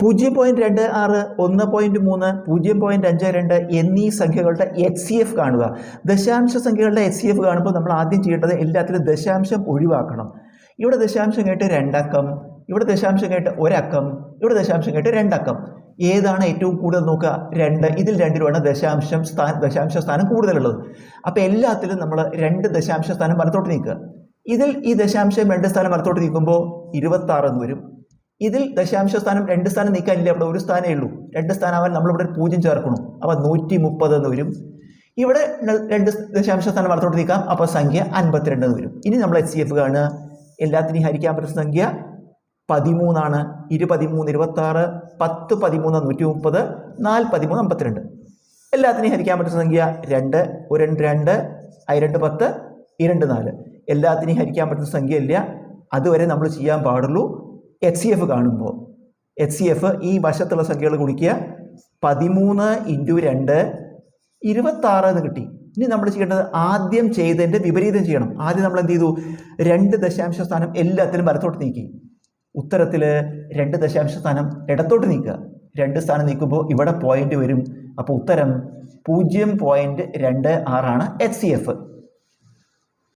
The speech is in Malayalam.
0.26, 1.3, 0.52 എന്നീ സംഖ്യകളുടെ HCF കാണുക. ദശാംശ സംഖ്യകളുടെ HCF കാണുമ്പോൾ നമ്മൾ ആദ്യം ചെയ്യേണ്ടത് എല്ലാത്തിലും ദശാംശം ഒഴിവാക്കണം. ഇവിടെ ദശാംശം കേട്ട് 2 അക്കം, ഇവിടെ ദശാംശം കേട്ട് 1 അക്കം, ഇവിടെ ദശാംശം കേട്ട് 2 അക്കം. ഏതാണ് ഏറ്റവും കൂടുതൽ നോക്കുക? 2. ഇതിൽ രണ്ടിലുമാണ് ദശാംശ സ്ഥാനം കൂടുതലുള്ളത്. അപ്പോൾ എല്ലാത്തിലും നമ്മൾ 2 ദശാംശ സ്ഥാനം വലത്തോട്ട് നീക്കുക. ഇതിൽ ഈ ദശാംശം 2 സ്ഥാനം വലത്തോട്ട് നീക്കുമ്പോൾ 26 എന്ന് വരും. ഇതിൽ ദശാംശ സ്ഥാനം 2 സ്ഥാനം നീക്കാനില്ല, അവിടെ 1 സ്ഥാനമേ ഉള്ളൂ. 2 സ്ഥാനമാവാൻ നമ്മളിവിടെ 0 ചേർക്കണം, അപ്പോൾ 130 എന്ന് വരും. ഇവിടെ 2 ദശാംശ സ്ഥാനം വലത്തോട്ട് നീക്കാം, അപ്പോൾ സംഖ്യ 52 എന്ന് വരും. ഇനി നമ്മൾ HCF കാണുക. എല്ലാത്തിനെയും ഹരിക്കാൻ പറ്റുന്ന സംഖ്യ 13 ആണ്. 2 13 26, 10 13 130, 4 13 52. എല്ലാത്തിനെയും ഹരിക്കാൻ പറ്റുന്ന സംഖ്യ 2, 1 2 2, 2 10, 2 4. എല്ലാത്തിനെയും ഹരിക്കാൻ പറ്റുന്ന സംഖ്യ ഇല്ല. അതുവരെ നമ്മൾ ചെയ്യാൻ പാടുള്ളൂ. HCF കാണുമ്പോൾ HCF ഈ വശത്തുള്ള സംഖ്യകൾ ഗുണിക്കുക. 13 × 2 26 എന്ന് കിട്ടി. ഇനി നമ്മൾ ചെയ്യേണ്ടത് ആദ്യം ചെയ്തതിൻ്റെ വിപരീതം ചെയ്യണം. ആദ്യം നമ്മൾ എന്ത് ചെയ്തു? 2 ദശാംശ സ്ഥാനം എല്ലാത്തിലും വലത്തോട്ട് നീക്കി. ഉത്തരത്തിൽ 2 ദശാംശ സ്ഥാനം ഇടത്തോട്ട് നീക്കുക. 2 സ്ഥാനം നീക്കുമ്പോൾ ഇവിടെ പോയിന്റ് വരും. അപ്പോൾ ഉത്തരം 0.26 ആണ് HCF.